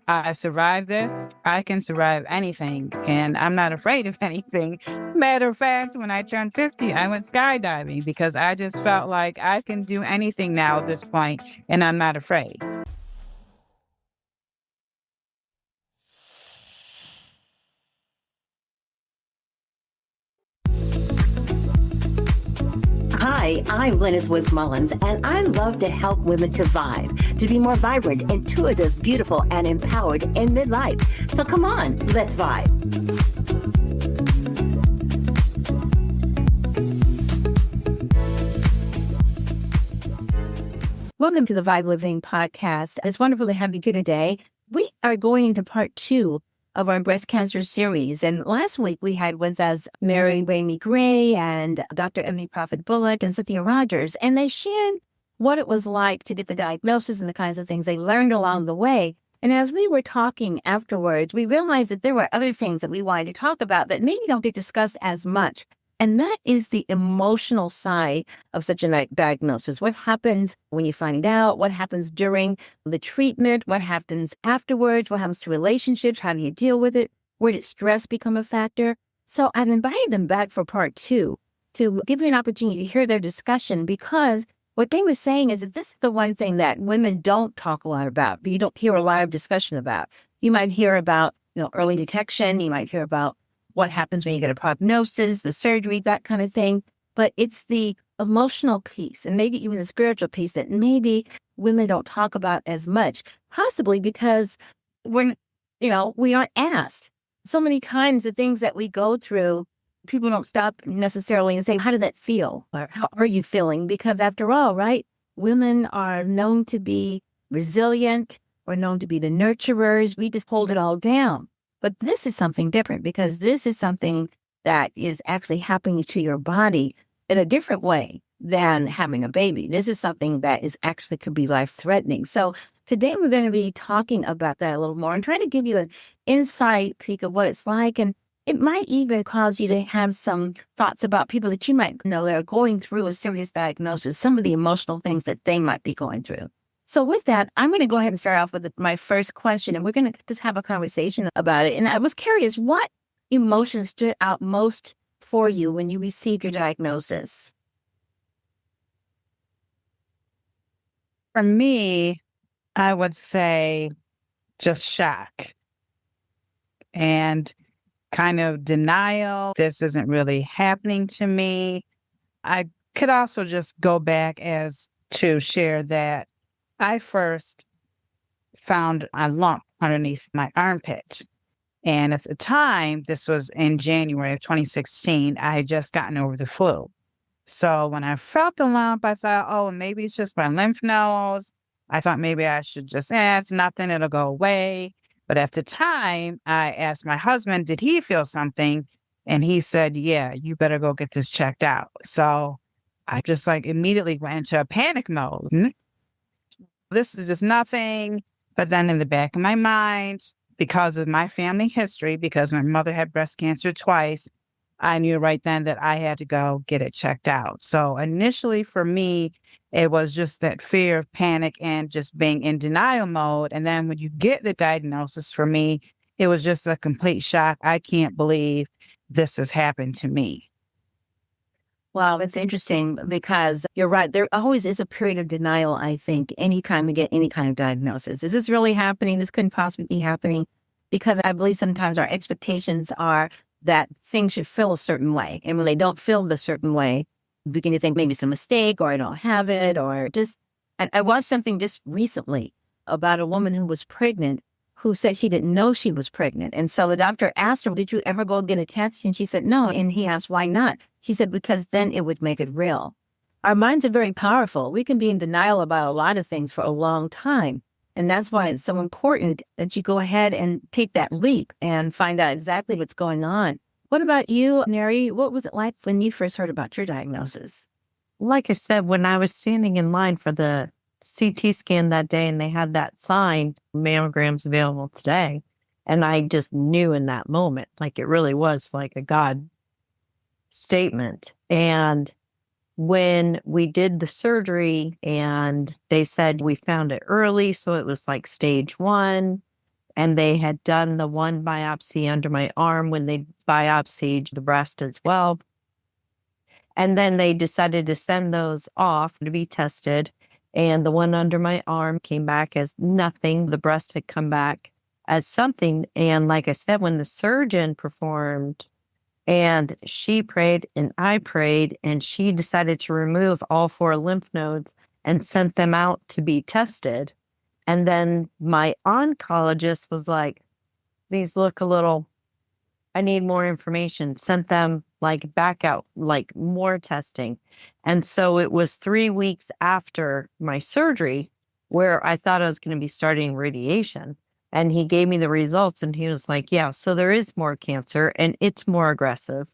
I survived this. I can survive anything, and I'm not afraid of anything. Matter of fact, when I turned 50, I went skydiving because I just felt like I can do anything now at this point, and I'm not afraid. Hi, I'm Glennis Woods Mullins, and I love to help women to vibe, to be more vibrant, intuitive, beautiful, and empowered in midlife. So come on, let's vibe. Welcome to the Vibe Living podcast. It's wonderful to have you here today. We are going into part 2 of our breast cancer series. And last week we had with us Mary Ramey Gray and Dr. Emily Prophet Bullock and Cynthia Rogers. And they shared what it was like to get the diagnosis and the kinds of things they learned along the way. And as we were talking afterwards, we realized that there were other things that we wanted to talk about that maybe don't get discussed as much. And that is the emotional side of such a diagnosis. What happens when you find out? What happens during the treatment? What happens afterwards? What happens to relationships? How do you deal with it? Where did stress become a factor? So I've invited them back for part 2 to give you an opportunity to hear their discussion, because what they were saying is that this is the one thing that women don't talk a lot about, but you don't hear a lot of discussion about. You might hear about, early detection. You might hear about what happens when you get a prognosis, the surgery, that kind of thing. But it's the emotional piece and maybe even the spiritual piece that maybe women don't talk about as much, possibly because we aren't asked. So many times the things that we go through, people don't stop necessarily and say, how did that feel? Or how are you feeling? Because after all, right, women are known to be resilient. We're known to be the nurturers. We just hold it all down. But this is something different, because this is something that is actually happening to your body in a different way than having a baby. This is something that is actually could be life-threatening. So today we're going to be talking about that a little more and trying to give you an inside peek of what it's like. And it might even cause you to have some thoughts about people that you might know that are going through a serious diagnosis, some of the emotional things that they might be going through. So with that, I'm going to go ahead and start off with my first question, and we're going to just have a conversation about it. And I was curious, what emotions stood out most for you when you received your diagnosis? For me, I would say just shock and kind of denial. This isn't really happening to me. I could also just go back as to share that I first found a lump underneath my armpit. And at the time, this was in January of 2016, I had just gotten over the flu. So when I felt the lump, I thought, oh, maybe it's just my lymph nodes. I thought maybe I should just, it's nothing, it'll go away. But at the time, I asked my husband, did he feel something? And he said, yeah, you better go get this checked out. So I just immediately went into a panic mode. This is just nothing. But then in the back of my mind, because of my family history, because my mother had breast cancer twice, I knew right then that I had to go get it checked out. So initially for me, it was just that fear of panic and just being in denial mode. And then when you get the diagnosis, for me, it was just a complete shock. I can't believe this has happened to me. Wow, that's interesting, because you're right. There always is a period of denial, I think, anytime we get any kind of diagnosis. Is this really happening? This couldn't possibly be happening. Because I believe sometimes our expectations are that things should feel a certain way. And when they don't feel the certain way, we begin to think maybe it's a mistake, or I don't have it, or just. And I watched something just recently about a woman who was pregnant, who said she didn't know she was pregnant. And so the doctor asked her, did you ever go get a test? And she said, no. And he asked, why not? She said, because then it would make it real. Our minds are very powerful. We can be in denial about a lot of things for a long time. And that's why it's so important that you go ahead and take that leap and find out exactly what's going on. What about you, Mary? What was it like when you first heard about your diagnosis? Like I said, when I was standing in line for the CT scan that day and they had that sign, mammograms available today, and I just knew in that moment, like it really was like a God statement. And when we did the surgery and they said we found it early, so it was like stage 1, And they had done the one biopsy under my arm when they biopsied the breast as well. And then they decided to send those off to be tested. And the one under my arm came back as nothing. The breast had come back as something. And like I said, when the surgeon performed, and she prayed and I prayed, and she decided to remove all 4 lymph nodes and sent them out to be tested. And then my oncologist was like, these look a little, I need more information, sent them like back out, like more testing. And so it was 3 weeks after my surgery where I thought I was going to be starting radiation. And he gave me the results and he was like, yeah, so there is more cancer and it's more aggressive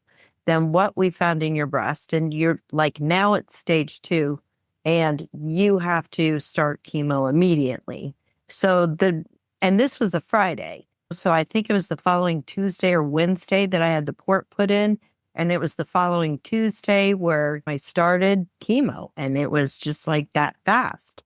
than what we found in your breast. And you're like, now it's stage 2 and you have to start chemo immediately. And this was a Friday. So I think it was the following Tuesday or Wednesday that I had the port put in. And it was the following Tuesday where I started chemo. And it was just like that fast.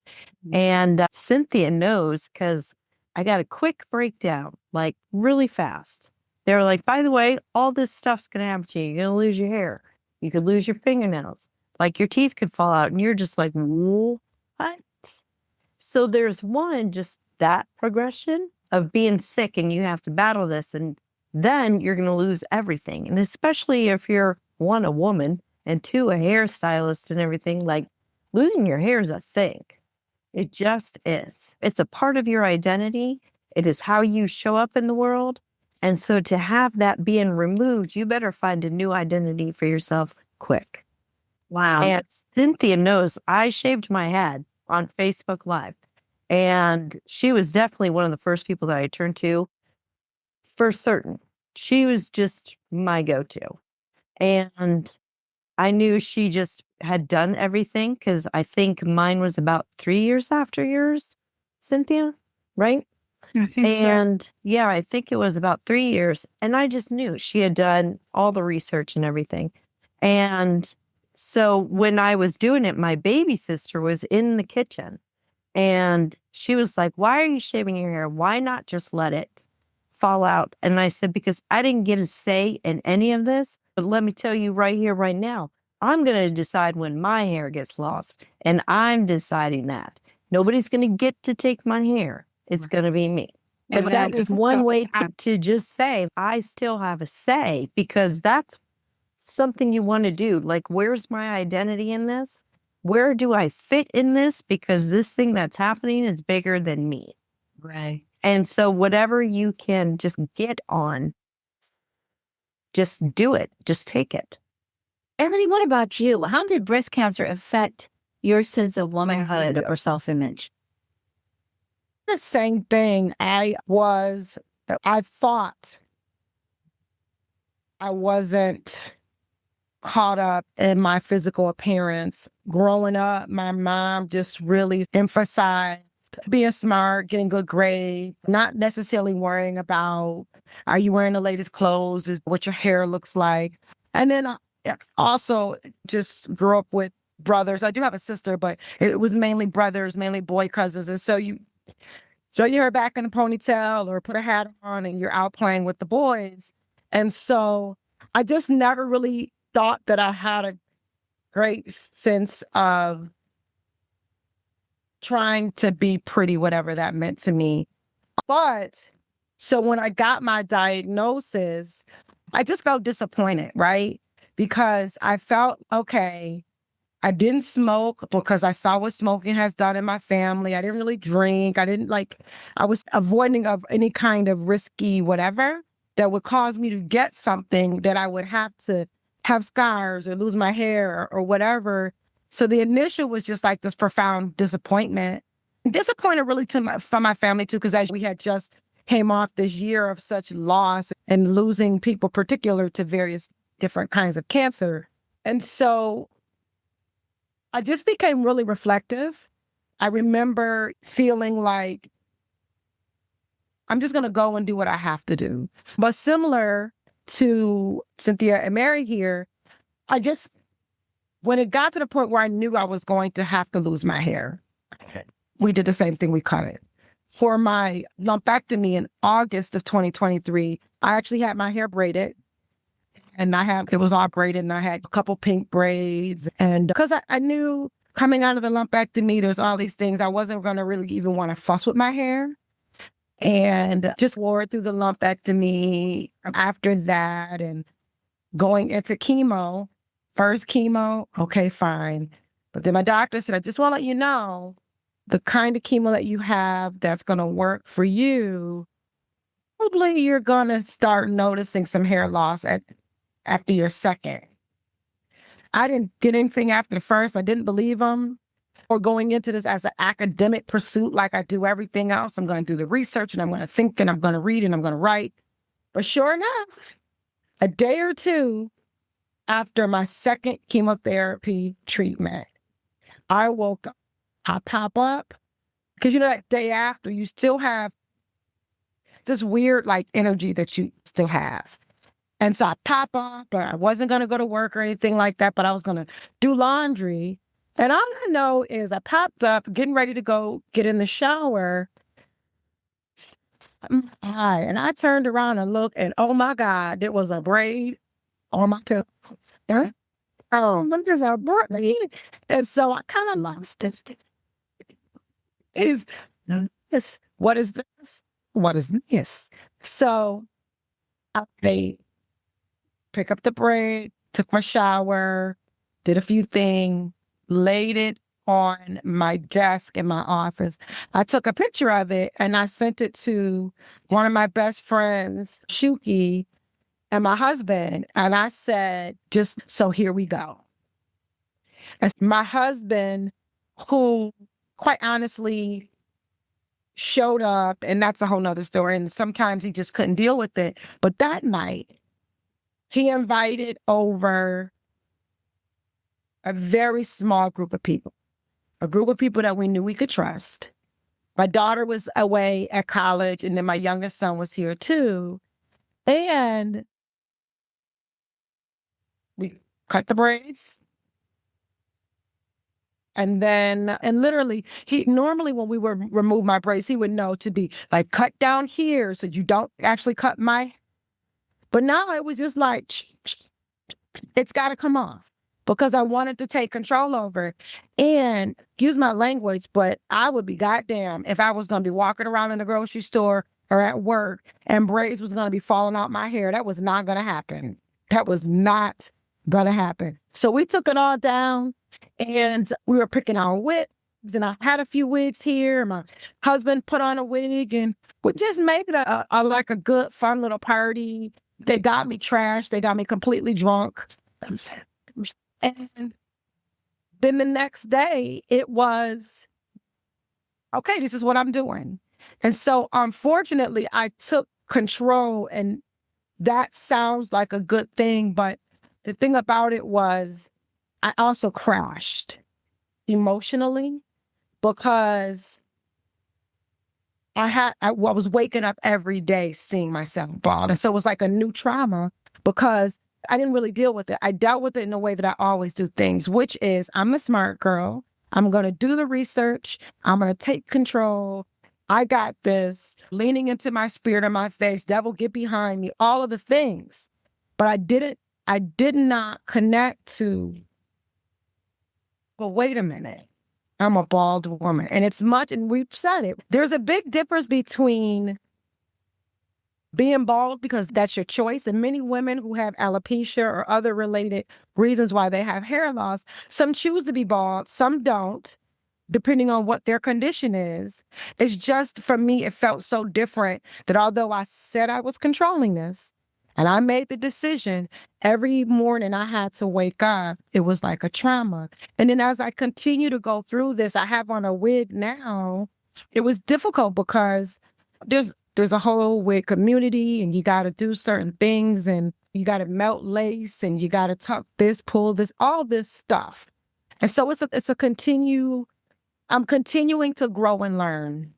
And Cynthia knows because I got a quick breakdown, like really fast. They were like, by the way, all this stuff's going to happen to you. You're going to lose your hair. You could lose your fingernails. Like your teeth could fall out. And you're just like, what? So there's one, just that progression of being sick and you have to battle this. And then you're going to lose everything. And especially if you're 1, a woman, and 2, a hairstylist and everything, like losing your hair is a thing. It just is. It's a part of your identity. It is how you show up in the world. And so to have that being removed, you better find a new identity for yourself quick. Wow. And Cynthia knows I shaved my head on Facebook Live. And she was definitely one of the first people that I turned to for certain. She was just my go-to. And I knew she just had done everything because I think mine was about 3 years after yours, Cynthia, right? I think so. And yeah, I think it was about 3 years. And I just knew she had done all the research and everything. And so when I was doing it, my baby sister was in the kitchen and she was like, why are you shaving your hair? Why not just let it fall out? And I said, because I didn't get a say in any of this. But let me tell you right here, right now, I'm going to decide when my hair gets lost. And I'm deciding that. Nobody's going to get to take my hair. It's going to be me. And that is one way to just say, I still have a say, because that's something you want to do. Like, where's my identity in this? Where do I fit in this? Because this thing that's happening is bigger than me. Right. And so whatever you can just get on, just do it. Just take it. Emily, what about you? How did breast cancer affect your sense of womanhood or self-image? The same thing. I thought I wasn't caught up in my physical appearance. Growing up, my mom just really emphasized being smart, getting good grades, not necessarily worrying about, are you wearing the latest clothes, is what your hair looks like. And then I also just grew up with brothers. I do have a sister, but it was mainly brothers, mainly boy cousins. And so you throw your hair back in a ponytail or put a hat on and you're out playing with the boys. And so I just never really thought that I had a great sense of trying to be pretty, whatever that meant to me. But so when I got my diagnosis, I just felt disappointed, right? Because I felt, okay, I didn't smoke because I saw what smoking has done in my family. I didn't really drink. I was avoiding of any kind of risky whatever that would cause me to get something that I would have to have scars or lose my hair or whatever. So the initial was just like this profound disappointment. Disappointed really from my family too, because as we had just came off this year of such loss and losing people particular to various different kinds of cancer. And so I just became really reflective. I remember feeling like I'm just going to go and do what I have to do. But similar to Cynthia and Mary here, when it got to the point where I knew I was going to have to lose my hair, we did the same thing. We cut it. for my lumpectomy in August of 2023, I actually had my hair braided. And it was all braided, and I had a couple pink braids. And because I knew coming out of the lumpectomy, there's all these things, I wasn't going to really even want to fuss with my hair. And just wore it through the lumpectomy after that and going into chemo. First chemo, okay, fine. But then my doctor said, I just want to let you know, the kind of chemo that you have that's going to work for you, probably you're going to start noticing some hair loss after your second. I didn't get anything after the first. I didn't believe them. Or going into this as an academic pursuit like I do everything else. I'm going to do the research and I'm going to think and I'm going to read and I'm going to write. But sure enough, a day or two after my second chemotherapy treatment, I woke up. I pop up because, that day after, you still have this weird energy that you still have. And so I pop up, but I wasn't going to go to work or anything like that, but I was going to do laundry. And all I know is I popped up, getting ready to go get in the shower. And I turned around and looked, and oh my God, there was a braid on my pillow. Oh, there's a braid. And so I kind of lost it. What is this? What is this? So I pick up the braid, took my shower, did a few things, laid it on my desk in my office. I took a picture of it and I sent it to one of my best friends, Shuki, and my husband. And I said, so here we go. And my husband, who quite honestly showed up, and that's a whole nother story. And sometimes he just couldn't deal with it. But that night, he invited over a very small group of people, a group of people that we knew we could trust. My daughter was away at college, and then my youngest son was here too. And we cut the braids. And literally, normally when we would remove my braids, he would know to be cut down here so you don't actually cut but now it was just it's got to come off because I wanted to take control over it. And excuse my language, but I would be goddamn if I was going to be walking around in the grocery store or at work and braids was going to be falling out my hair. That was not going to happen. That was not going to happen. So we took it all down and we were picking our wigs. And I had a few wigs here. My husband put on a wig and we just made it a good, fun little party. They got me trashed. They got me completely drunk. And then the next day it was, okay, this is what I'm doing. And so unfortunately I took control, and that sounds like a good thing. But the thing about it was I also crashed emotionally because I was waking up every day seeing myself bald. And so it was like a new trauma because I didn't really deal with it. I dealt with it in a way that I always do things, which is I'm a smart girl. I'm going to do the research. I'm going to take control. I got this, leaning into my spirit and my face, devil, get behind me, all of the things. But I did not connect to, but wait a minute. I'm a bald woman. And and we've said it, there's a big difference between being bald because that's your choice. And many women who have alopecia or other related reasons why they have hair loss, some choose to be bald, some don't, depending on what their condition is. It's just, for me, it felt so different that although I said I was controlling this, and I made the decision, every morning I had to wake up, it was like a trauma. And then as I continue to go through this, I have on a wig now. It was difficult because there's a whole wig community and you got to do certain things and you got to melt lace and you got to tuck this, pull this, all this stuff. And so I'm continuing to grow and learn.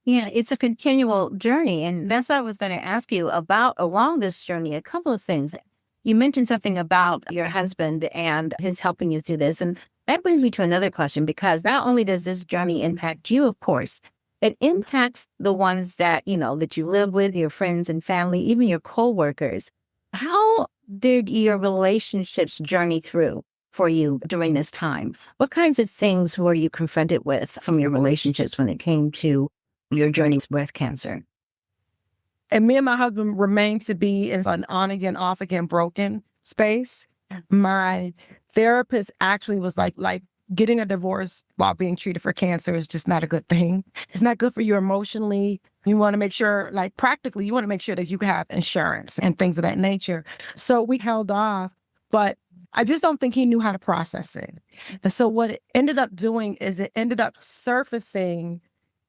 Yeah, it's a continual journey. And that's what I was going to ask you about along this journey. A couple of things. You mentioned something about your husband and his helping you through this. And that brings me to another question, because not only does this journey impact you, of course, it impacts the ones that, that you live with, your friends and family, even your coworkers. How did your relationships journey through for you during this time? What kinds of things were you confronted with from your relationships when it came to your journey with breast cancer? And me and my husband remained to be in an on again, off again, broken space. My therapist actually was like getting a divorce while being treated for cancer is just not a good thing. It's not good for you emotionally. You want to make sure, like practically, you want to make sure that you have insurance and things of that nature. So we held off, but I just don't think he knew how to process it. And so what it ended up doing is it ended up surfacing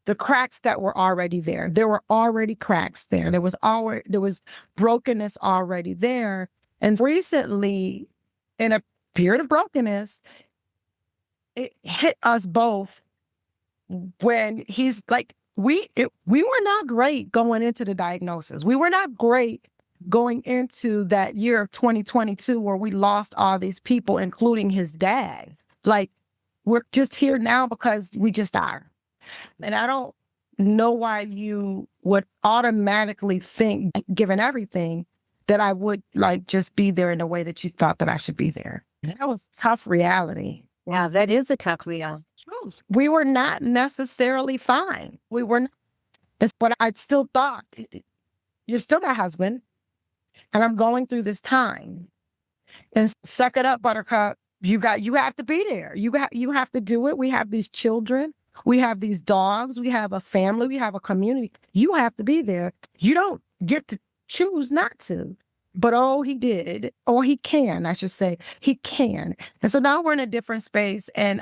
the cracks that were already there. There were already cracks there. There was brokenness already there. And recently, in a period of brokenness, it hit us both when he's like, we were not great going into the diagnosis. We were not great going into that year of 2022 where we lost all these people, including his dad. Like, we're just here now because we just are. And I don't know why you would automatically think, given everything, that I would like just be there in the way that you thought that I should be there. That was tough reality. Yeah, that is a tough reality. We were not necessarily fine. We were not. But I still thought, you're still my husband, and I'm going through this time. And suck it up, Buttercup. You have to be there. You have to do it. We have these children. We have these dogs. We have a family. We have a community. You have to be there. You don't get to choose not to. But he did, or he can, I should say. He can. And so now we're in a different space. And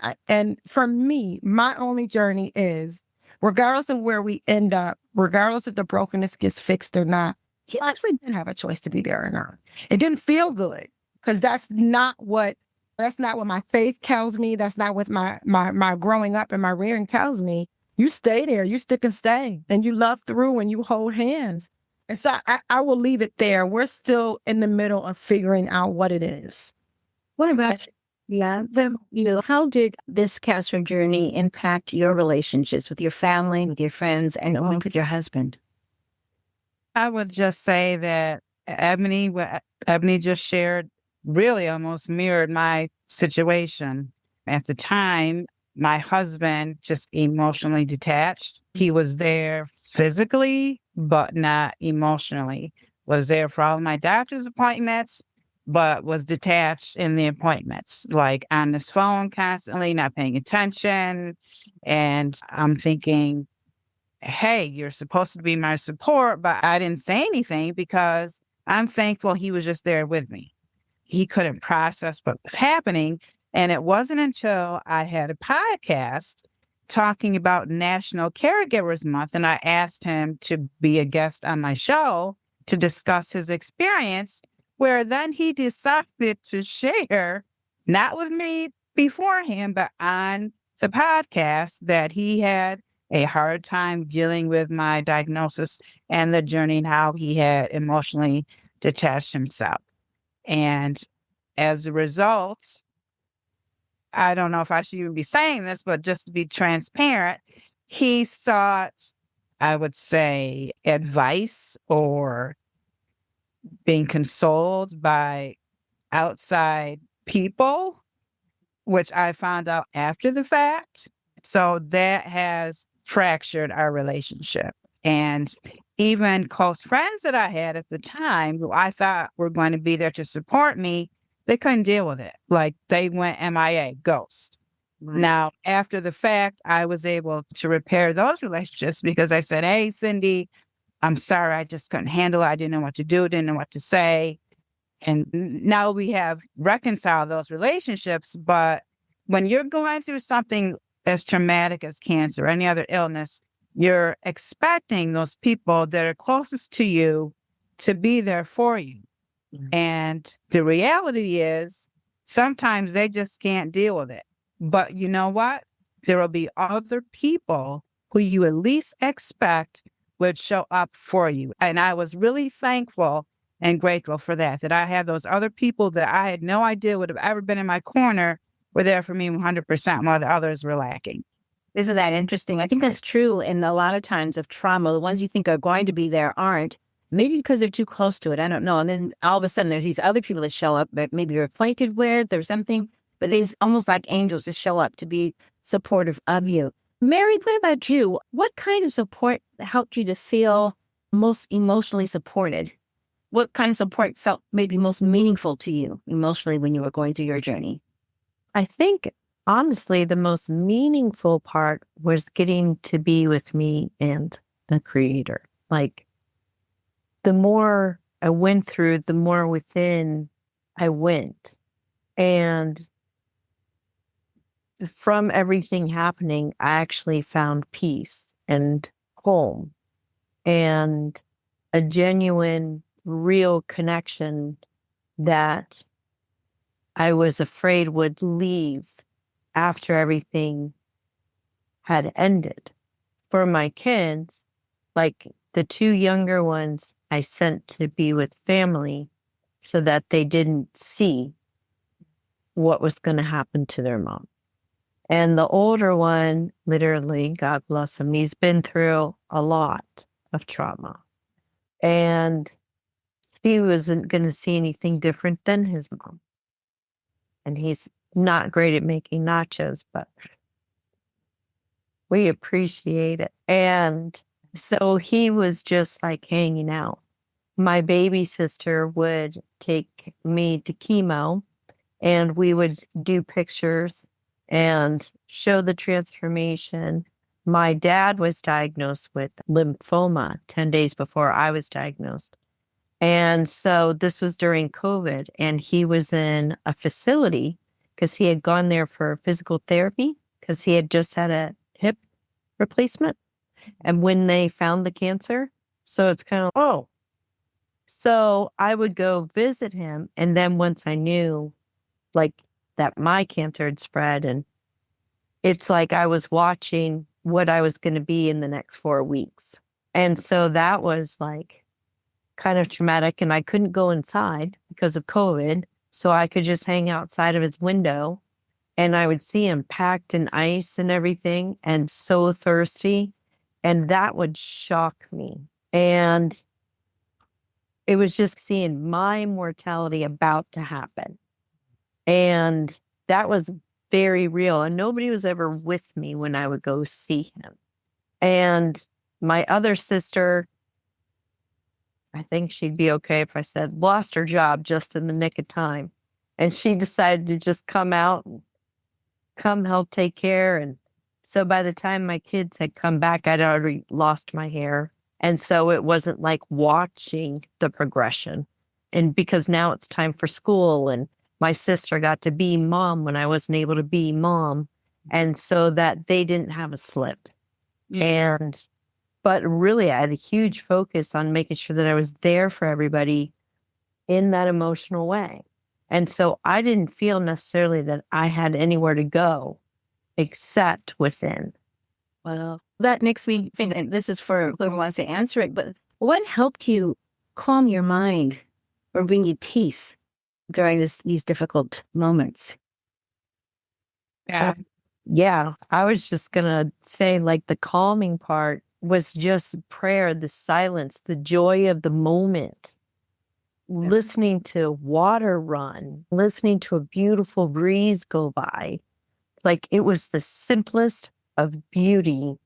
for me, my only journey is, regardless of where we end up, regardless if the brokenness gets fixed or not, he actually didn't have a choice to be there or not. It didn't feel good because that's not what my faith tells me. That's not what my growing up and my rearing tells me. You stay there, you stick and stay, and you love through and you hold hands. And so I will leave it there. We're still in the middle of figuring out what it is. What about, how did this cancer journey impact your relationships with your family, with your friends, and with your husband? I would just say that what Ebony just shared really almost mirrored my situation. At the time, my husband just emotionally detached. He was there physically, but not emotionally. Was there for all my doctor's appointments, but was detached in the appointments, like on his phone constantly, not paying attention. And I'm thinking, hey, you're supposed to be my support, but I didn't say anything because I'm thankful he was just there with me. He couldn't process what was happening. And it wasn't until I had a podcast talking about National Caregivers Month, and I asked him to be a guest on my show to discuss his experience, where then he decided to share, not with me beforehand, but on the podcast, that he had a hard time dealing with my diagnosis and the journey and how he had emotionally detached himself. And as a result, I don't know if I should even be saying this, but just to be transparent, he sought, I would say, advice or being consoled by outside people, which I found out after the fact. So that has fractured our relationship. And even close friends that I had at the time, who I thought were going to be there to support me, they couldn't deal with it. Like, they went MIA, ghost. Right. Now, after the fact, I was able to repair those relationships because I said, hey, Cindy, I'm sorry, I just couldn't handle it. I didn't know what to do, didn't know what to say. And now we have reconciled those relationships. But when you're going through something as traumatic as cancer or any other illness, you're expecting those people that are closest to you to be there for you. And the reality is sometimes they just can't deal with it. But you know what? There will be other people who you at least expect would show up for you. And I was really thankful and grateful for that I had those other people that I had no idea would have ever been in my corner were there for me 100% while the others were lacking. Isn't that interesting? I think that's true. And a lot of times of trauma, the ones you think are going to be there aren't, maybe because they're too close to it. I don't know. And then all of a sudden there's these other people that show up that maybe you're acquainted with or something, but these almost like angels that show up to be supportive of you. Mary, what about you? What kind of support helped you to feel most emotionally supported? What kind of support felt maybe most meaningful to you emotionally when you were going through your journey? I think honestly, the most meaningful part was getting to be with me and the creator. Like the more I went through, the more within I went. And from everything happening, I actually found peace and home and a genuine, real connection that I was afraid would leave after everything had ended. For my kids, like the two younger ones, I sent to be with family so that they didn't see what was going to happen to their mom. And the older one, literally, God bless him, he's been through a lot of trauma. And he wasn't going to see anything different than his mom. And he's not great at making nachos, but we appreciate it. And so he was just like hanging out. My baby sister would take me to chemo and we would do pictures and show the transformation. My dad was diagnosed with lymphoma 10 days before I was diagnosed. And so this was during COVID, and he was in a facility because he had gone there for physical therapy because he had just had a hip replacement. And when they found the cancer, so it's kind of, oh. So I would go visit him. And then once I knew like that my cancer had spread, and it's like I was watching what I was going to be in the next 4 weeks. And so that was like kind of traumatic, and I couldn't go inside because of COVID. So I could just hang outside of his window and I would see him packed in ice and everything and so thirsty. And that would shock me. And it was just seeing my mortality about to happen. And that was very real. And nobody was ever with me when I would go see him. And my other sister, I think she'd be okay if I said, lost her job just in the nick of time. And she decided to just come out and come help take care. And so by the time my kids had come back, I'd already lost my hair. And so it wasn't like watching the progression. And because now it's time for school, and my sister got to be mom when I wasn't able to be mom. And so that they didn't have a slip. But really, I had a huge focus on making sure that I was there for everybody in that emotional way. And so I didn't feel necessarily that I had anywhere to go except within. Well, that makes me think, and this is for whoever wants to answer it, but what helped you calm your mind or bring you peace during these difficult moments? Yeah. Yeah, I was just going to say, like, the calming part was just prayer, the silence, the joy of the moment, listening to water run, listening to a beautiful breeze go by. Like, it was the simplest of beauty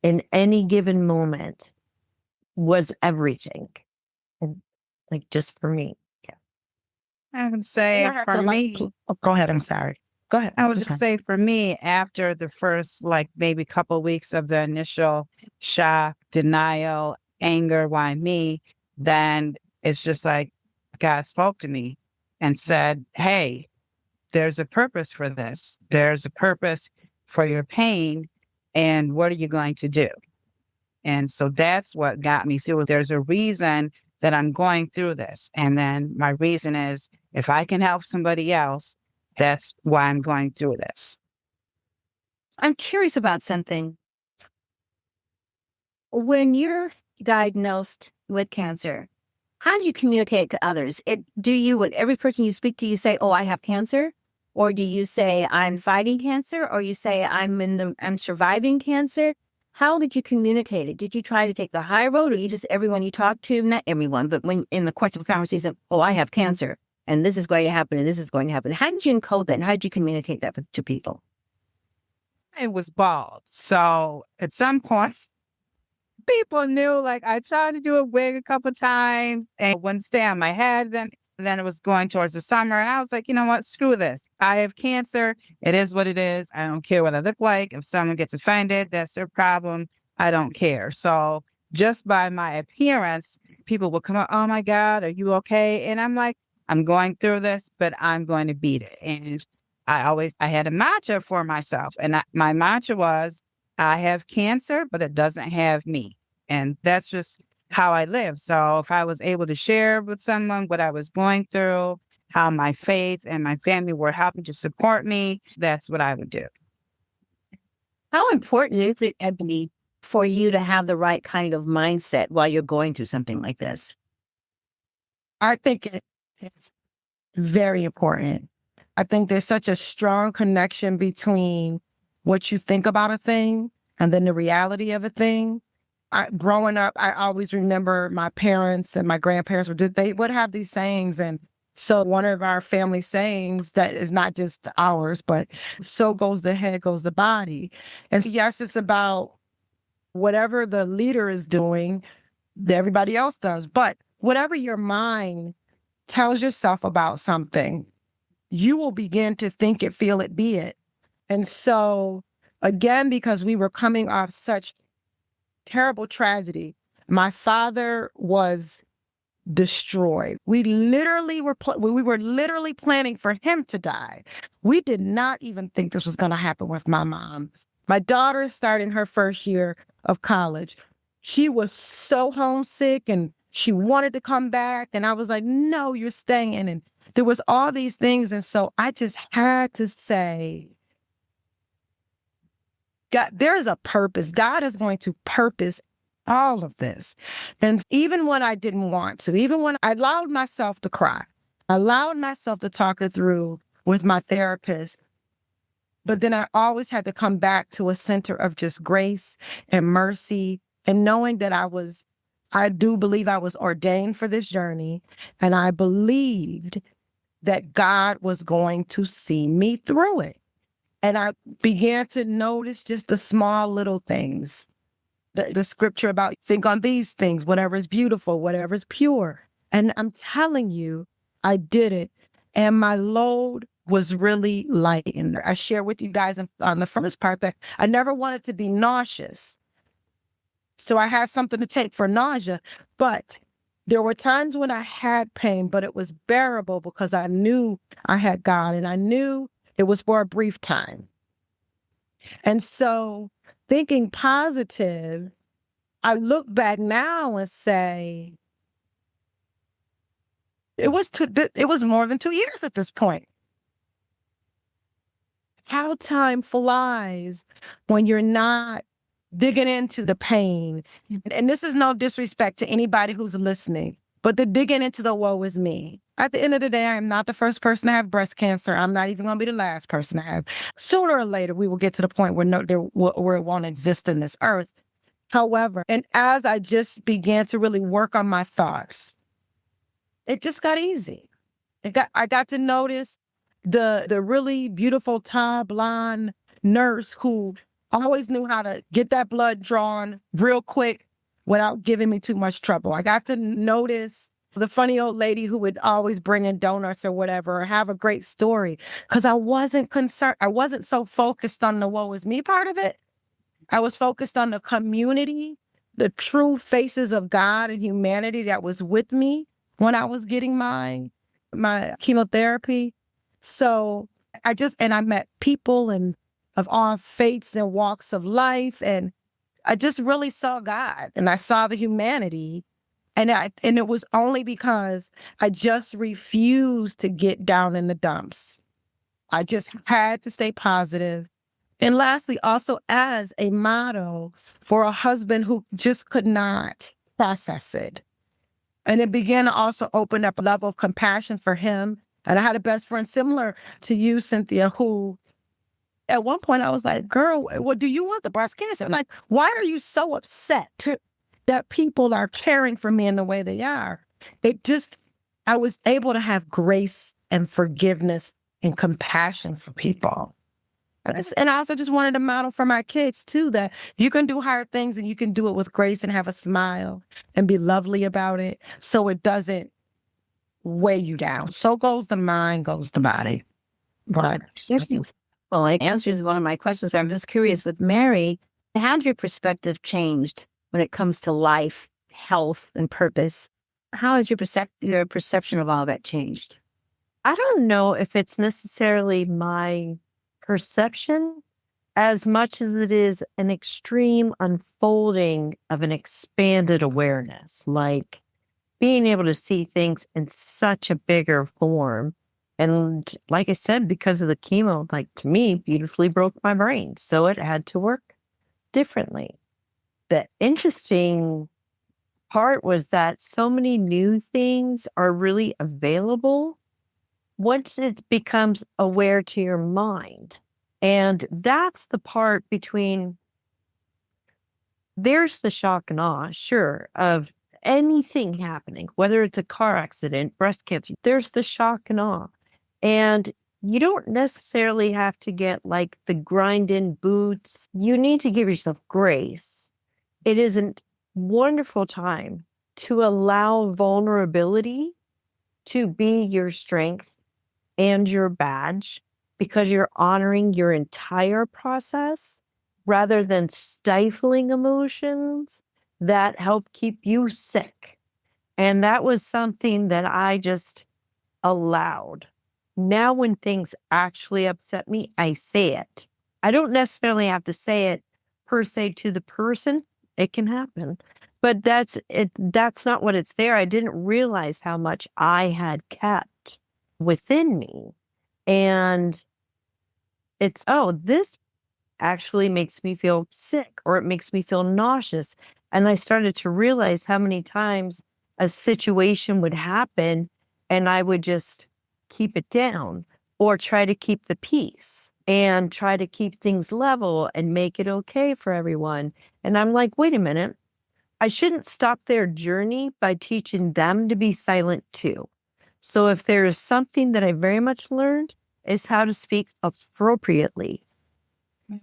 in any given moment was everything. And like, just for me. Yeah. I would say for me, Oh, go ahead. I'm sorry. Go ahead. I would just say for me, after the first, like maybe couple weeks of the initial shock, denial, anger, why me, then it's just like God spoke to me and said, hey, there's a purpose for this. There's a purpose for your pain. And what are you going to do? And so that's what got me through. There's a reason that I'm going through this. And then my reason is if I can help somebody else, that's why I'm going through this. I'm curious about something. When you're diagnosed with cancer, how do you communicate to others? Do you, with every person you speak to, you say, oh, I have cancer? Or do you say I'm fighting cancer, or you say I'm surviving cancer? How did you communicate it? Did you try to take the high road, or you just everyone you talk to, not everyone, but when in the course of a conversation, oh, I have cancer and this is going to happen and this is going to happen. How did you encode that? And how did you communicate that to people? It was bald. So at some point, people knew, like, I tried to do a wig a couple times and it wouldn't stay on my head. Then it was going towards the summer. And I was like, you know what? Screw this. I have cancer. It is what it is. I don't care what I look like. If someone gets offended, that's their problem. I don't care. So just by my appearance, people will come up, oh my God, are you okay? And I'm like, I'm going through this, but I'm going to beat it. And I had a mantra for myself. And my mantra was, I have cancer, but it doesn't have me. And that's just how I live. So if I was able to share with someone what I was going through, how my faith and my family were helping to support me, that's what I would do. How important is it, Ebony, for you to have the right kind of mindset while you're going through something like this? I think it's very important. I think there's such a strong connection between what you think about a thing and then the reality of a thing. Growing up, I always remember my parents and my grandparents they would have these sayings. And so one of our family sayings that is not just ours, but so goes the head, goes the body. And yes, it's about whatever the leader is doing, that everybody else does. But whatever your mind tells yourself about something, you will begin to think it, feel it, be it. And so, again, because we were coming off such terrible tragedy, my father was destroyed. We were literally planning for him to die. We did not even think this was going to happen with my mom. My daughter starting her first year of college. She was so homesick and she wanted to come back. And I was like, no, you're staying. And there was all these things. And so I just had to say, God, there is a purpose. God is going to purpose all of this. And even when I didn't want to, even when I allowed myself to cry, I allowed myself to talk it through with my therapist. But then I always had to come back to a center of just grace and mercy and knowing that I do believe I was ordained for this journey. And I believed that God was going to see me through it. And I began to notice just the small little things. The scripture about think on these things, whatever is beautiful, whatever is pure. And I'm telling you, I did it. And my load was really light. And I share with you guys on the first part that I never wanted to be nauseous. So I had something to take for nausea. But there were times when I had pain, but it was bearable because I knew I had God and I knew it was for a brief time. And so thinking positive, I look back now and say, it was more than 2 years at this point. How time flies when you're not digging into the pain. And this is no disrespect to anybody who's listening, but the digging into the woe is me. At the end of the day, I am not the first person to have breast cancer. I'm not even going to be the last person to have. Sooner or later, we will get to the point where where it won't exist in this earth. However, and as I just began to really work on my thoughts, it just got easy. I got to notice the really beautiful tall blonde nurse who always knew how to get that blood drawn real quick without giving me too much trouble. I got to notice the funny old lady who would always bring in donuts or whatever, or have a great story, because I wasn't concerned. I wasn't so focused on the woe is me part of it. I was focused on the community, the true faces of God and humanity that was with me when I was getting my chemotherapy. So I met people and of all faiths and walks of life. And I just really saw God and I saw the humanity. And it was only because I just refused to get down in the dumps. I just had to stay positive. And lastly, also as a model for a husband who just could not process it. And it began to also open up a level of compassion for him And I had a best friend similar to you, Cynthia, who at one point I was like, girl, what do you want the breast cancer? Like, why are you so upset that people are caring for me in the way they are? I was able to have grace and forgiveness and compassion for people. And I also just wanted to model for my kids too, that you can do hard things and you can do it with grace and have a smile and be lovely about it so it doesn't weigh you down. So goes the mind, goes the body. But Well, it answers one of my questions, but I'm just curious with Mary, how has your perspective changed when it comes to life, health, and purpose? How has your perception of all that changed? I don't know if it's necessarily my perception as much as it is an extreme unfolding of an expanded awareness, like being able to see things in such a bigger form. And like I said, because of the chemo, like to me, beautifully broke my brain. So it had to work differently. The interesting part was that so many new things are really available once it becomes aware to your mind. And that's the part between there's the shock and awe, sure, of anything happening, whether it's a car accident, breast cancer, there's the shock and awe. And you don't necessarily have to get like the grind in boots. You need to give yourself grace. It is a wonderful time to allow vulnerability to be your strength and your badge because you're honoring your entire process rather than stifling emotions that help keep you sick. And that was something that I just allowed. Now, when things actually upset me, I say it. I don't necessarily have to say it per se to the person. It can happen, but that's it. That's not what it's there. I didn't realize how much I had kept within me. And it's, oh, this actually makes me feel sick or it makes me feel nauseous. And I started to realize how many times a situation would happen and I would just keep it down or try to keep the peace and try to keep things level and make it okay for everyone. And I'm like, wait a minute. I shouldn't stop their journey by teaching them to be silent too. So if there is something that I very much learned is how to speak appropriately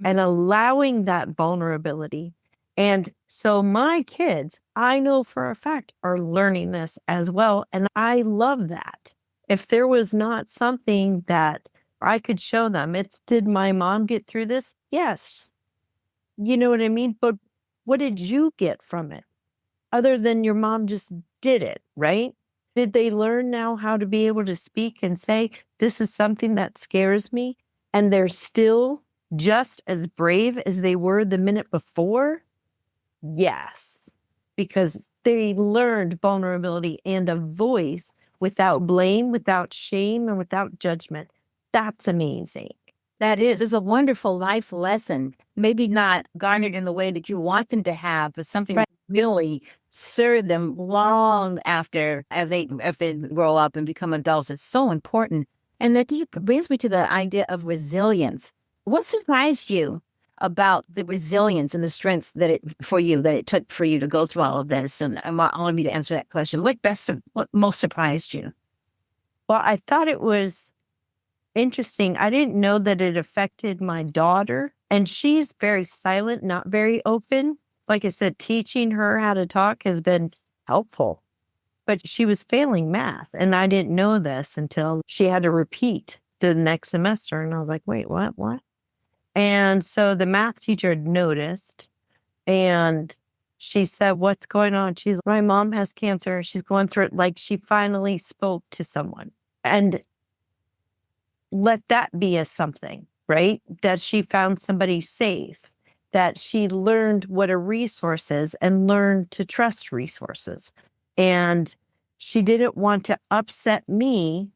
and allowing that vulnerability. And so my kids, I know for a fact, are learning this as well. And I love that. If there was not something that I could show them, did my mom get through this? Yes. You know what I mean? But what did you get from it? Other than your mom just did it, right? Did they learn now how to be able to speak and say, this is something that scares me? And they're still just as brave as they were the minute before? Yes, because they learned vulnerability and a voice without blame, without shame, and without judgment. That's amazing. That is a wonderful life lesson. Maybe not garnered in the way that you want them to have, but something that really served them long after if they grow up and become adults. It's so important. And that brings me to the idea of resilience. What surprised you about the resilience and the strength that it took for you to go through all of this? And I want all of you to answer that question. What most surprised you? Well, I thought it was interesting. I didn't know that it affected my daughter, and she's very silent, not very open. Like I said, teaching her how to talk has been helpful, but she was failing math, and I didn't know this until she had to repeat the next semester. And I was like, wait, what? And so the math teacher had noticed, and she said, what's going on? My mom has cancer. She's going through it. Like she finally spoke to someone. And let that be a something, right? That she found somebody safe, that she learned what a resource is and learned to trust resources. And she didn't want to upset me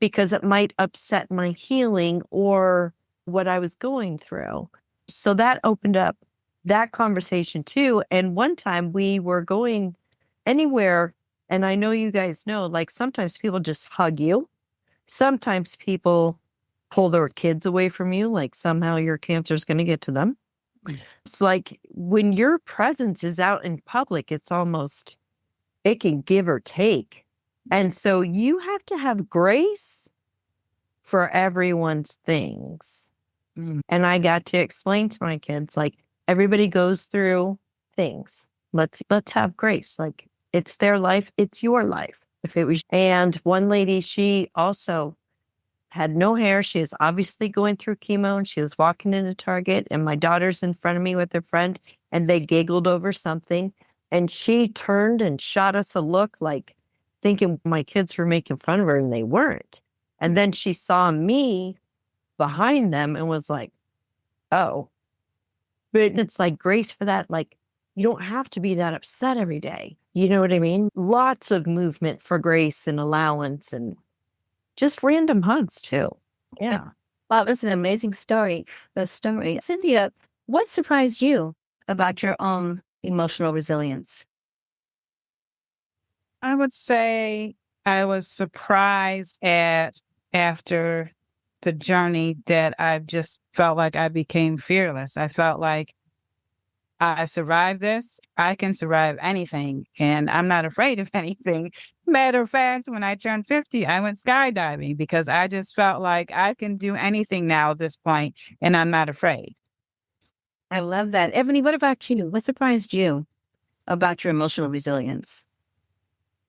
because it might upset my healing or what I was going through. So that opened up that conversation too. And one time we were going anywhere, and I know you guys know, like sometimes people just hug you. sometimes people pull their kids away from you, like somehow your cancer is going to get to them. It's like when your presence is out in public, it's almost, it can give or take. And so you have to have grace for everyone's things. And I got to explain to my kids, like, everybody goes through things. Let's have grace. Like, it's their life, it's your life. If it was, and one lady, she also had no hair. She is obviously going through chemo, and she was walking into Target, and my daughter's in front of me with her friend, and they giggled over something. And she turned and shot us a look, like thinking my kids were making fun of her, and they weren't. And then she saw me behind them and was like, oh. But it's like grace for that. Like, you don't have to be that upset every day. You know what I mean? Lots of movement for grace and allowance, and just random hugs too. Yeah. Wow, that's an amazing story. The story. Cynthia, what surprised you about your own emotional resilience? I would say I was surprised after the journey that I just felt like I became fearless. I felt like I survived this. I can survive anything, and I'm not afraid of anything. Matter of fact, when I turned 50, I went skydiving because I just felt like I can do anything now at this point, and I'm not afraid. I love that. Ebony, what about you? What surprised you about your emotional resilience?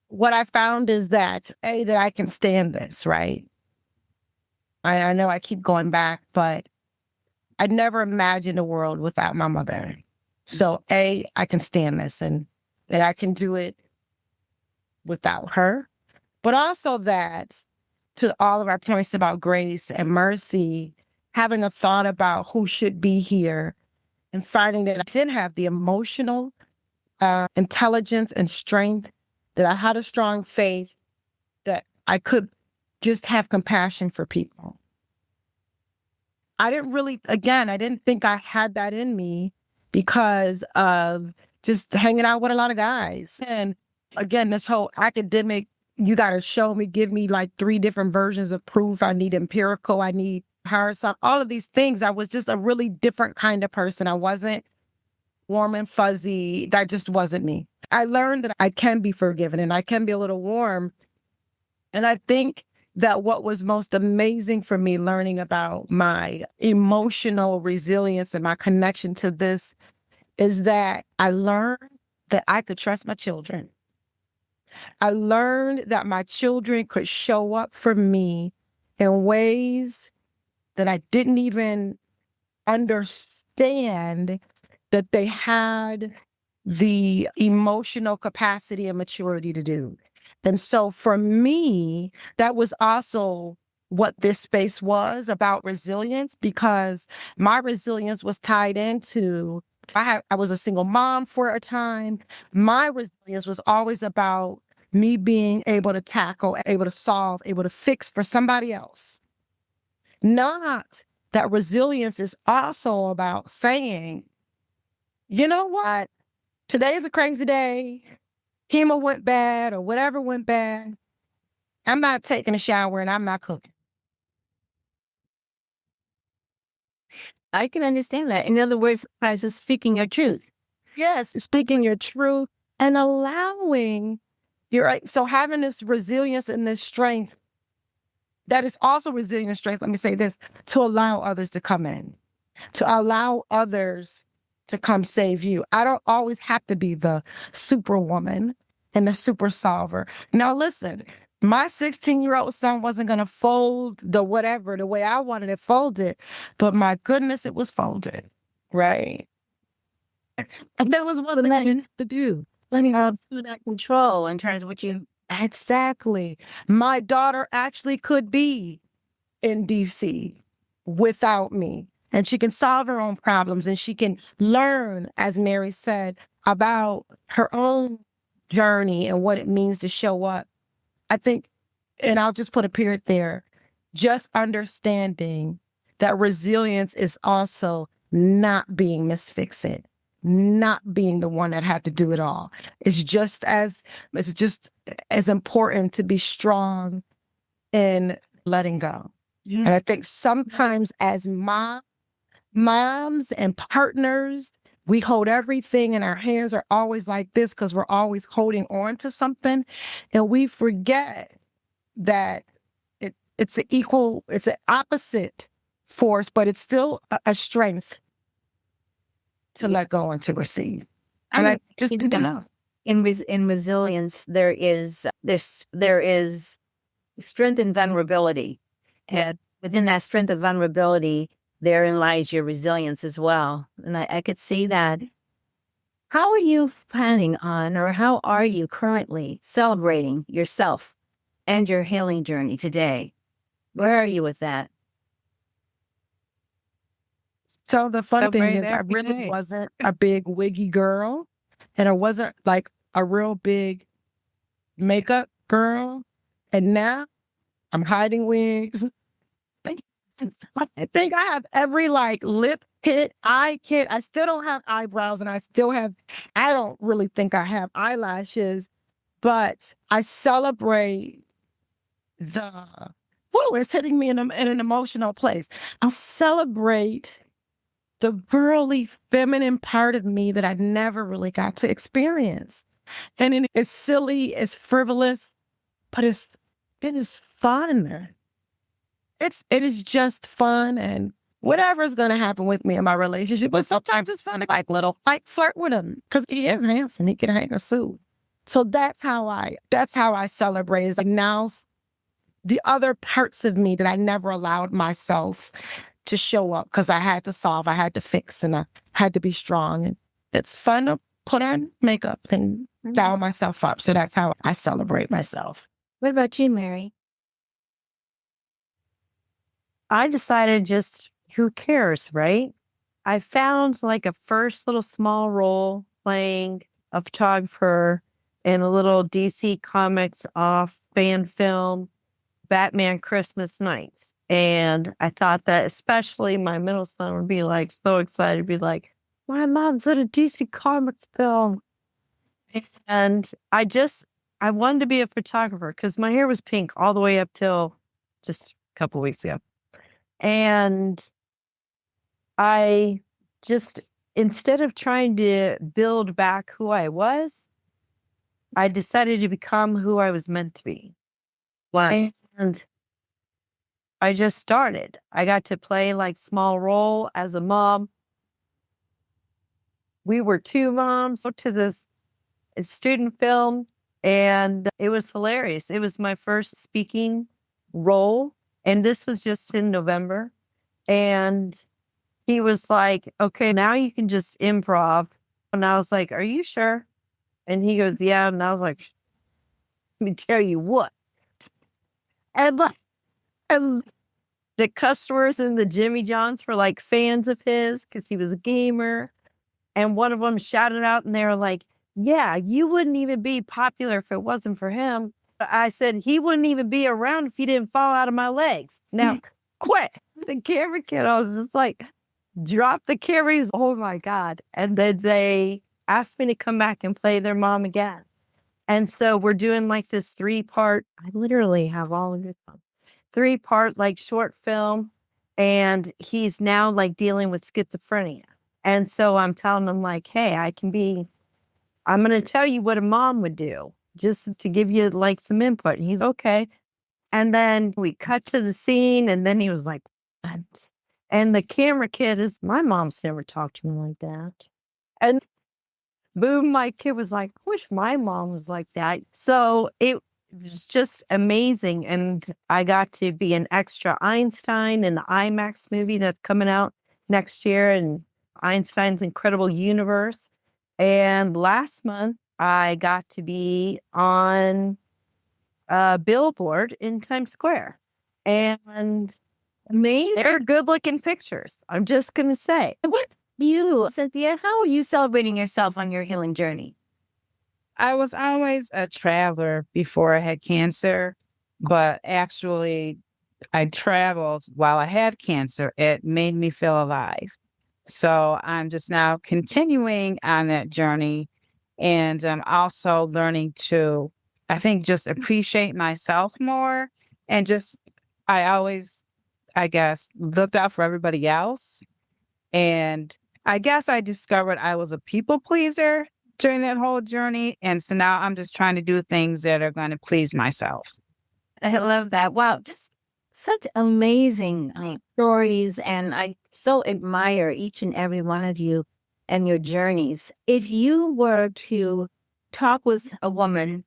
What I found is that, that I can stand this, right? I know I keep going back, but I never imagined a world without my mother. So I can stand this, and that I can do it without her. But also that, to all of our points about grace and mercy, having a thought about who should be here and finding that I didn't have the emotional intelligence and strength, that I had a strong faith, that I could just have compassion for people. I didn't think I had that in me because of just hanging out with a lot of guys. And again, this whole academic, you got to show me, give me like 3 different versions of proof. I need empirical, I need hard science, all of these things. I was just a really different kind of person. I wasn't warm and fuzzy. That just wasn't me. I learned that I can be forgiven and I can be a little warm. And I think that what was most amazing for me learning about my emotional resilience and my connection to this is that I learned that I could trust my children. I learned that my children could show up for me in ways that I didn't even understand that they had the emotional capacity and maturity to do. And so for me, that was also what this space was about, resilience, because my resilience was tied into, I was a single mom for a time. My resilience was always about me being able to tackle, able to solve, able to fix for somebody else. Not that resilience is also about saying, you know what? Today's a crazy day. Chemo went bad or whatever went bad. I'm not taking a shower and I'm not cooking. I can understand that. In other words, I was just speaking your truth. Yes, speaking your truth and allowing so having this resilience and this strength, that is also resilient strength. Let me say this, to allow others to come in, to allow others to come save you. I don't always have to be the superwoman and the super solver. Now, listen, my 16-year-old son wasn't going to fold the whatever the way I wanted it folded, but my goodness, it was folded, right? And that was what I needed to do. Letting through that control in terms of what you. Exactly. My daughter actually could be in DC without me. And she can solve her own problems and she can learn, as Mary said, about her own journey and what it means to show up. I think, and I'll just put a period there, just understanding that resilience is also not being Miss Fix-It, not being the one that had to do it all. It's just as important to be strong in letting go. And I think sometimes as moms and partners, we hold everything and our hands are always like this because we're always holding on to something. And we forget that it's an opposite force, but it's still a strength to let go and to receive. And I just didn't know. In resilience, there is strength and vulnerability, and within that strength and vulnerability, therein lies your resilience as well. And I could see that. How are you planning on, or how are you currently celebrating yourself and your healing journey today? Where are you with that? So the funny thing Celebrate is, I every really day. wasn't a big wiggy girl, and I wasn't like a real big makeup girl. And now I'm hiding wigs. I think I have every like lip kit, eye kit. I still don't have eyebrows, and I don't really think I have eyelashes, but I celebrate it's hitting me in an emotional place. I'll celebrate the girly, feminine part of me that I never really got to experience. And it's silly, it's frivolous, but it is fun. It is just fun, and whatever's gonna happen with me in my relationship. But sometimes it's fun to like flirt with him because he is handsome. He can hang a suit. So that's how I celebrate. Is like now the other parts of me that I never allowed myself to show up because I had to solve, I had to fix, and I had to be strong. And it's fun to put on makeup and down myself up. So that's how I celebrate myself. What about you, Mary? I decided just who cares, right? I found like a first little small role playing a photographer in a little DC Comics off fan film, Batman Christmas Nights. And I thought that especially my middle son would be like so excited, be like, my mom's in a DC Comics film. And I wanted to be a photographer because my hair was pink all the way up till just a couple weeks ago. And I just, instead of trying to build back who I was, I decided to become who I was meant to be. What? And I just started. I got to play like small role as a mom. We were two moms to this student film, and it was hilarious. It was my first speaking role, and this was just in November. And he was like, okay, now you can just improv. And I was like, are you sure? And he goes, yeah. And I was like, let me tell you what. And the customers in the Jimmy John's were like fans of his because he was a gamer. And one of them shouted out, and they were like, yeah, you wouldn't even be popular if it wasn't for him. I said, he wouldn't even be around if he didn't fall out of my legs. Now, quit. The camera kid, I was just like, drop the cameras. Oh my God. And then they asked me to come back and play their mom again. And so we're doing like this 3-part, I literally have all of this 3-part like short film. And he's now like dealing with schizophrenia. And so I'm telling him like, hey, I'm going to tell you what a mom would do just to give you like some input. And he's okay. And then we cut to the scene, and then he was like, what? And the camera kid is, my mom's never talked to me like that. And boom, my kid was like, I wish my mom was like that. So it was just amazing. And I got to be an extra Einstein in the IMAX movie that's coming out next year, and Einstein's Incredible Universe. And last month, I got to be on a billboard in Times Square. And Amazing. they're good looking pictures. I'm just going to say. What you, Cynthia, how are you celebrating yourself on your healing journey? I was always a traveler before I had cancer, but actually, I traveled while I had cancer. It made me feel alive. So I'm just now continuing on that journey. And I'm also learning to, I think, just appreciate myself more and just I always, I guess, looked out for everybody else. And I guess I discovered I was a people pleaser during that whole journey. And so now I'm just trying to do things that are going to please myself. I love that. Wow, just such amazing stories. And I so admire each and every one of you and your journeys. If you were to talk with a woman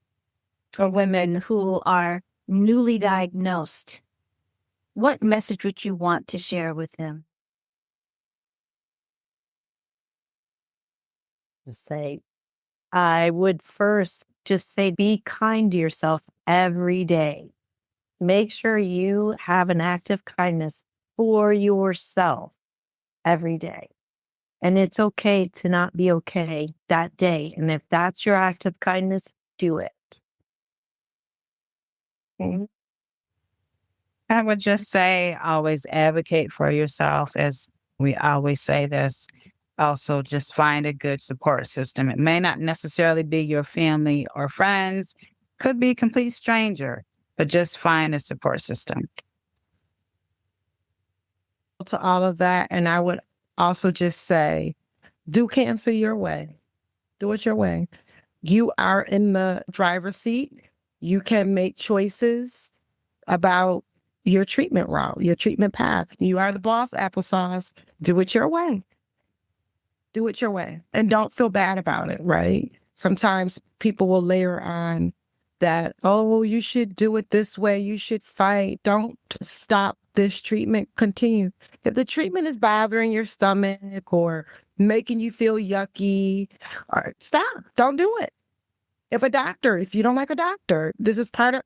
or women who are newly diagnosed, what message would you want to share with them? Just say, I would first just say, be kind to yourself every day. Make sure you have an act of kindness for yourself every day. And it's okay to not be okay that day. And if that's your act of kindness, do it. Okay. I would just say always advocate for yourself, as we always say this. Also, just find a good support system. It may not necessarily be your family or friends, could be a complete stranger, but just find a support system. To all of that. And I would also just say, do cancer your way. Do it your way. You are in the driver's seat. You can make choices about your treatment route, your treatment path. You are the boss, applesauce. Do it your way. Do it your way. And don't feel bad about it, right? Sometimes people will layer on that, oh, you should do it this way. You should fight. Don't stop this treatment. Continue. If the treatment is bothering your stomach or making you feel yucky, or stop. Don't do it. If you don't like a doctor, this is part of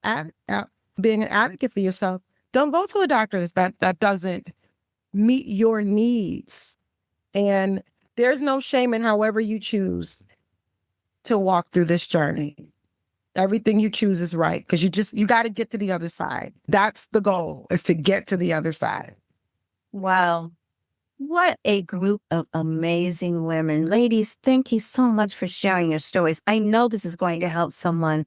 being an advocate for yourself. Don't go to a doctor that doesn't meet your needs. And there's no shame in however you choose to walk through this journey. Everything you choose is right, because you got to get to the other side. That's the goal, is to get to the other side. Wow. What a group of amazing women. Ladies, thank you so much for sharing your stories. I know this is going to help someone.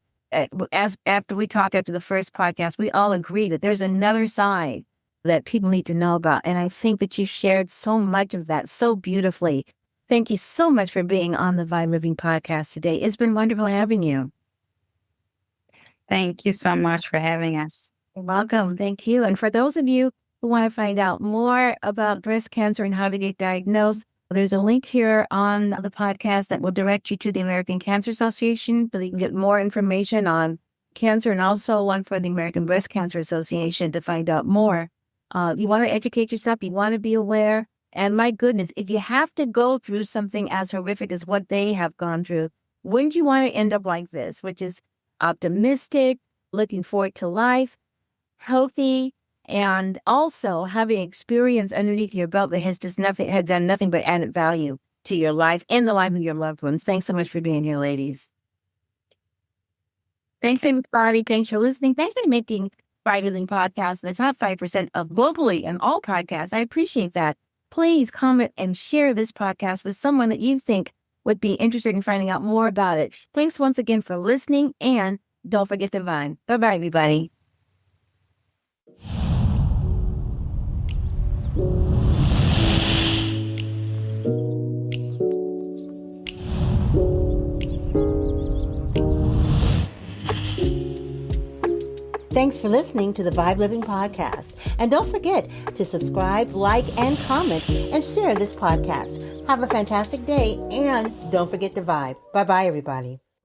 After we talked after the first podcast, we all agree that there's another side that people need to know about. And I think that you shared so much of that so beautifully. Thank you so much for being on the V.I.B.E Living podcast today. It's been wonderful having you. Thank you so much for having us. You're welcome. Thank you. And for those of you who want to find out more about breast cancer and how to get diagnosed, there's a link here on the podcast that will direct you to the American Cancer Association, so you can get more information on cancer, and also one for the American Breast Cancer Association to find out more. You want to educate yourself. You want to be aware. And my goodness, if you have to go through something as horrific as what they have gone through, wouldn't you want to end up like this, which is optimistic, looking forward to life, healthy, and also having experience underneath your belt that has done nothing but added value to your life and the life of your loved ones. Thanks so much for being here, ladies. Thanks, everybody. Thanks for listening. Thanks for making V.I.B.E Living podcast the top 5% of globally and all podcasts. I appreciate that. Please comment and share this podcast with someone that you think would be interested in finding out more about it. Thanks once again for listening, and don't forget to V.I.B.E. Bye-bye, everybody. Thanks for listening to the V.I.B.E Living podcast. And don't forget to subscribe, like, and comment, and share this podcast. Have a fantastic day, and don't forget to vibe. Bye-bye, everybody.